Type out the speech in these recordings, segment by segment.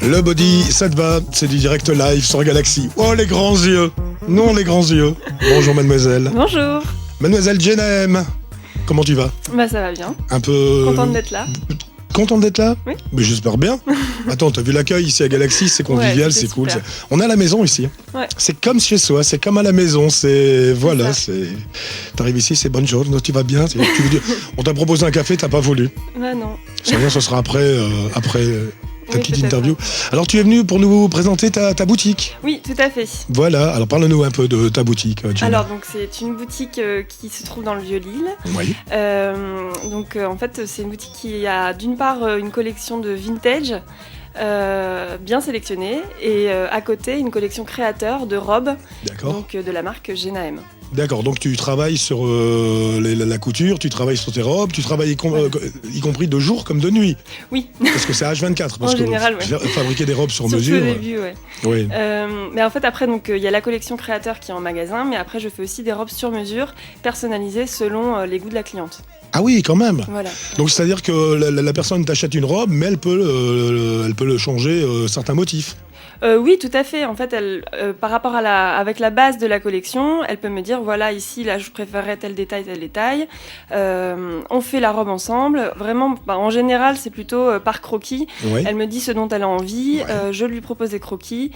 Le body, ça te va, c'est du direct live sur Galaxy. Oh, les grands yeux. Non, les grands yeux. Bonjour, mademoiselle. Bonjour. Mademoiselle Jenem, comment tu vas? Bah ça va bien. Un peu... Contente d'être là. Contente d'être là? Oui. Mais j'espère bien. Attends, t'as vu l'accueil ici à Galaxy, c'est convivial, Ouais, c'est cool. super. On est à la maison ici. Ouais. C'est comme chez soi, c'est comme à la maison. C'est voilà, ça. c'est. T'arrives ici, c'est bonne journée, tu vas bien. On t'a proposé un café, t'as pas voulu. Bah non. C'est rien, ce sera après ta Oui, petite peut-être. interview. Alors tu es venu pour nous présenter ta boutique. Oui, tout à fait. Voilà. Alors parle-nous un peu de ta boutique, Jenna. Alors donc c'est une boutique qui se trouve dans le Vieux-Lille. Oui. En fait c'est une boutique qui a d'une part une collection de vintage bien sélectionnée et à côté une collection créateur de robes D'accord. donc de la marque Genaem. D'accord. Donc tu travailles sur la couture, tu travailles sur tes robes, tu travailles y compris de jour comme de nuit. Oui. Parce que c'est H24. Parce En que général, ouais. fabriquer des robes sur Surtout mesure. au début, ouais. Oui. Mais en fait, après, il y a la collection créateur qui est en magasin, mais après, je fais aussi des robes sur mesure, personnalisées selon les goûts de la cliente. Ah oui, quand même. Voilà. Donc c'est-à-dire que la personne t'achète une robe, mais elle peut le changer certains motifs. Oui, tout à fait. En fait, par rapport avec la base de la collection, elle peut me dire voilà, ici, là, je préférerais tel détail, tel détail. On fait la robe ensemble. Vraiment, en général, c'est plutôt par croquis. Oui. Elle me dit ce dont elle a envie. Ouais. Je lui propose des croquis.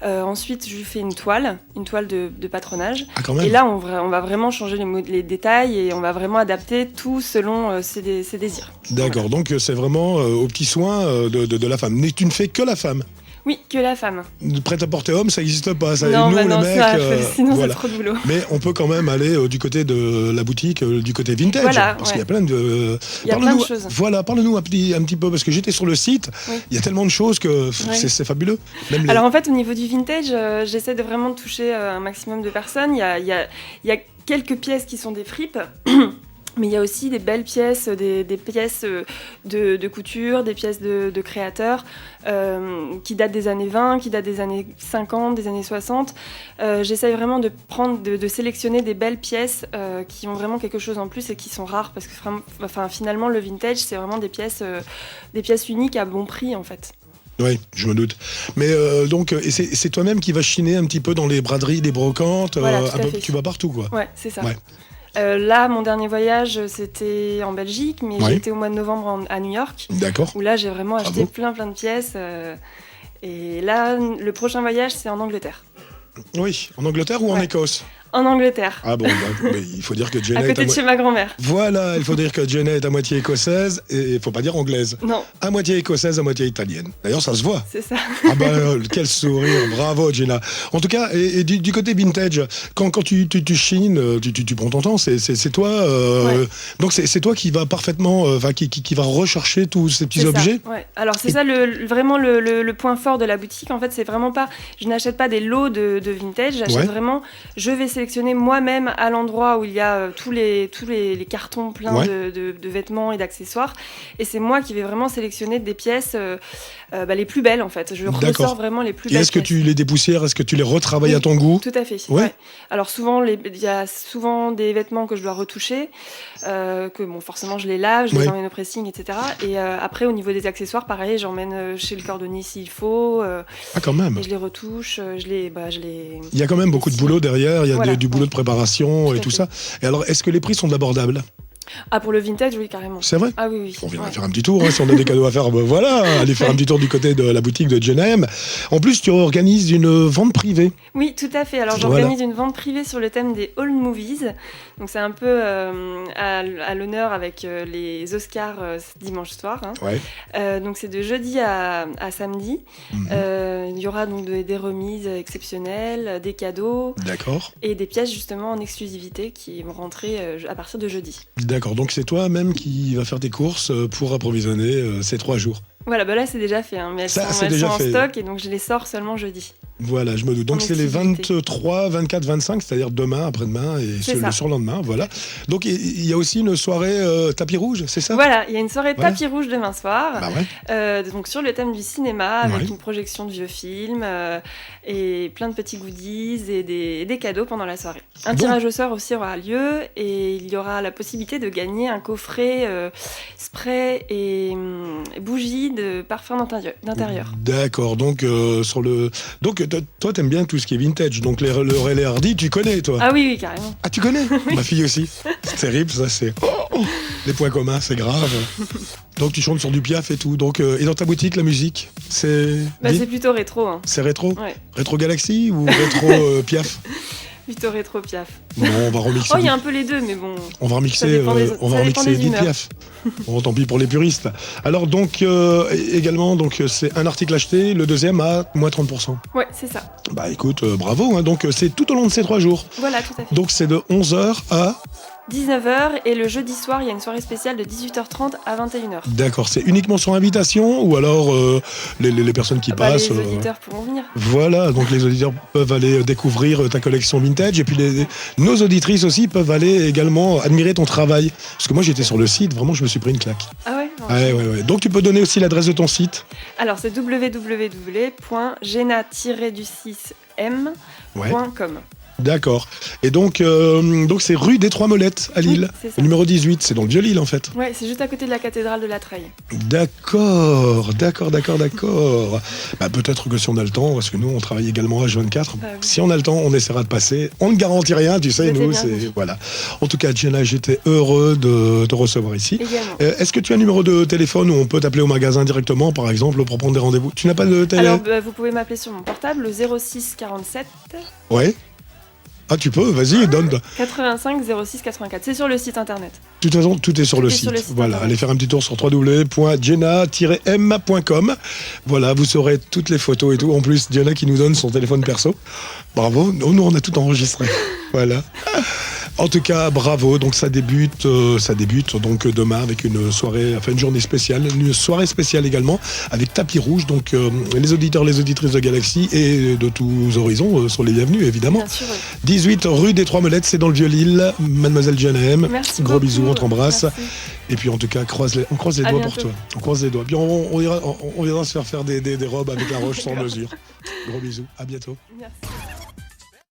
Ensuite, je lui fais une toile de patronage. Ah quand même. Et là, on va vraiment changer les détails et on va vraiment adapter tout selon ses désirs. D'accord. Donc c'est vraiment aux petits soins de la femme. Mais tu ne fais que la femme. Oui, que la femme. Prêt-à-porter homme, ça n'existe pas. Ça, Non, nous, bah les non, mecs, ça, sinon voilà. c'est trop de boulot. Mais on peut quand même aller du côté de la boutique, du côté vintage. Voilà, parce ouais. qu'il y a plein de. Il y a plein de choses. Voilà, parle-nous un petit peu, parce que j'étais sur le site, Oui. il y a tellement de choses que Ouais. c'est fabuleux. Même les- Alors en fait, au niveau du vintage, j'essaie de vraiment toucher un maximum de personnes. Il y a quelques pièces qui sont des fripes. Mais il y a aussi des belles pièces, des pièces de couture, des pièces de créateurs qui datent des années 20, qui datent des années 50, des années 60. J'essaye vraiment de sélectionner des belles pièces qui ont vraiment quelque chose en plus et qui sont rares parce que finalement le vintage c'est vraiment des pièces uniques à bon prix en fait. Oui, je me doute. Mais donc, et c'est toi-même qui vas chiner un petit peu dans les braderies, les brocantes, Voilà, tout à fait. tu vas partout, quoi. Ouais, c'est ça. Ouais. Là, mon dernier voyage, c'était en Belgique, mais Ouais. j'ai été au mois de novembre à New York, D'accord. où là, j'ai vraiment acheté Bravo. plein de pièces. Et là, le prochain voyage, c'est en Angleterre. Oui, en Angleterre ou en Ouais. Écosse? En Angleterre, Ah bon, mais il faut dire que Jenna à côté est de chez ma grand-mère. Voilà, il faut dire que Jenna est à moitié écossaise, et il faut pas dire anglaise. Non, À moitié écossaise, à moitié italienne. D'ailleurs, ça se voit. c'est ça. Ah bah, quel sourire, bravo Jenna. En tout cas, et du côté vintage, quand tu chines, tu prends ton temps, c'est toi. Ouais. Donc c'est toi qui va parfaitement, qui va rechercher tous ces petits C'est objets. ça, ouais. Alors c'est ça vraiment le point fort de la boutique. En fait, c'est vraiment pas, je n'achète pas des lots de vintage. J'achète Ouais. vraiment, je vais sélectionner moi-même à l'endroit où il y a tous les cartons pleins Ouais. de vêtements et d'accessoires. Et c'est moi qui vais vraiment sélectionner des pièces les plus belles en fait. Je D'accord. ressors vraiment les plus Et belles est-ce que pièces. tu les dépoussières, est-ce que tu les retravailles Oui. à ton goût? Tout à fait. Ouais. Ouais. Alors souvent, il y a souvent des vêtements que je dois retoucher, que bon, forcément je les lave, je Ouais. les emmène au pressing, etc. Et après, au niveau des accessoires, pareil, j'emmène chez le cordonnier s'il faut, Ah quand même. et je les retouche, je les. Il y a quand même beaucoup de boulot derrière, il y a Voilà, du boulot ouais. de préparation Tout et à tout fait. ça. Et alors, est-ce que les prix sont abordables? Ah, pour le vintage, oui, carrément. C'est vrai? Ah oui, oui. On viendra Ouais. faire un petit tour, hein, si on a des cadeaux à faire, ben voilà, aller faire un petit tour du côté de la boutique de Genem. En plus, tu organises une vente privée. Oui, tout à fait. Alors j'organise une vente privée sur le thème des Old Movies. Donc c'est un peu à l'honneur avec les Oscars dimanche soir. Hein. Ouais. Donc c'est de jeudi à samedi. Mhm. Il y aura donc des remises exceptionnelles, des cadeaux D'accord. et des pièces justement en exclusivité qui vont rentrer à partir de jeudi. D'accord. Donc c'est toi-même qui va faire tes courses pour approvisionner ces 3 jours. Voilà, bah là c'est déjà fait, hein, mais elles Ça, sont, c'est déjà en fait. stock et donc je les sors seulement jeudi. Voilà, je me doute. Donc En c'est les exclusivité. 23, 24, 25, c'est-à-dire demain, après-demain et C'est ça. le surlendemain, voilà. Donc il y a aussi une soirée tapis rouge, c'est ça? Voilà, il y a une soirée Voilà. tapis rouge demain soir, Bah ouais. donc sur le thème du cinéma, avec Ouais. une projection de vieux films et plein de petits goodies et des cadeaux pendant la soirée. Un Donc- tirage au sort aussi aura lieu et il y aura la possibilité de gagner un coffret spray et bougies de parfum d'intérieur. D'accord, donc toi t'aimes bien tout ce qui est vintage, donc le Laurel et Hardy, tu connais toi? Ah oui, oui, carrément. Ah, tu connais? Ma fille aussi. C'est terrible, ça, c'est. Oh, les points communs, c'est grave. Donc, tu chantes sur du Piaf et tout. Donc, et dans ta boutique, la musique, c'est. C'est plutôt rétro, hein. C'est rétro? Ouais, Rétro Galaxy ou rétro Piaf? plutôt rétro Piaf. Non, on va remixer. Oh, il y a un peu les deux, mais bon. On va remixer, Ça dépend des- on va ça dépend remixer des Edith humeurs. Piaf. Bon, tant pis pour les puristes. Alors, donc, également, donc, c'est un article acheté, le deuxième à moins 30%. Ouais, c'est ça. Bah, écoute, bravo. Hein, donc, c'est tout au long de ces 3 jours. Voilà, tout à fait. Donc, c'est de 11h à. 19h et le jeudi soir, il y a une soirée spéciale de 18h30 à 21h. D'accord, c'est uniquement sur invitation ou alors les personnes qui passent. Les auditeurs pourront venir. Voilà, donc les auditeurs peuvent aller découvrir ta collection vintage et puis nos auditrices aussi peuvent aller également admirer ton travail. Parce que moi j'étais sur le site, vraiment je me suis pris une claque. Ah ouais, non. Ouais. Donc tu peux donner aussi l'adresse de ton site. Alors c'est www.gena-du6m.com. Ouais. D'accord. Et donc c'est rue des Trois Molettes à Lille. Oui, c'est ça. Le numéro 18, c'est dans le Vieux-Lille en fait. Ouais, c'est juste à côté de la cathédrale de la Treille. D'accord. Bah, peut-être que si on a le temps, parce que nous on travaille également à H24, Bah oui. si on a le temps, on essaiera de passer. On ne garantit rien, tu sais, Vous nous, êtes c'est. bienvenue. Voilà. En tout cas, Jenna, j'étais heureux de te recevoir ici. Également. Est-ce que tu as un numéro de téléphone où on peut t'appeler au magasin directement, par exemple, pour prendre des rendez-vous? Tu n'as pas de télé? Alors vous pouvez m'appeler sur mon portable, le 06 47 Ouais. Ah, tu peux, vas-y, donne. 85 06 84. C'est sur le site internet. De toute façon, tout est sur Tout le est site. sur le site Voilà, internet. allez faire un petit tour sur www.jenna-m.com. Voilà, vous saurez toutes les photos et tout. En plus, Jenna qui nous donne son téléphone perso. Bravo, nous on a tout enregistré. Voilà. En tout cas, bravo. Donc ça débute donc demain avec une soirée, enfin une journée spéciale, une soirée spéciale également avec tapis rouge. Donc les auditeurs, les auditrices de Galaxy et de tous horizons sont les bienvenus évidemment. Bien sûr, oui. 18 rue des Trois Molettes, c'est dans le Vieux-Lille. Mademoiselle Jenna M. Merci Gros beaucoup. bisous, on t'embrasse. Merci. Et puis en tout cas, on croise les À doigts pour bientôt. toi. On croise les doigts. Puis on viendra se faire des robes avec la roche sans mesure. Gros bisous, à bientôt. Merci.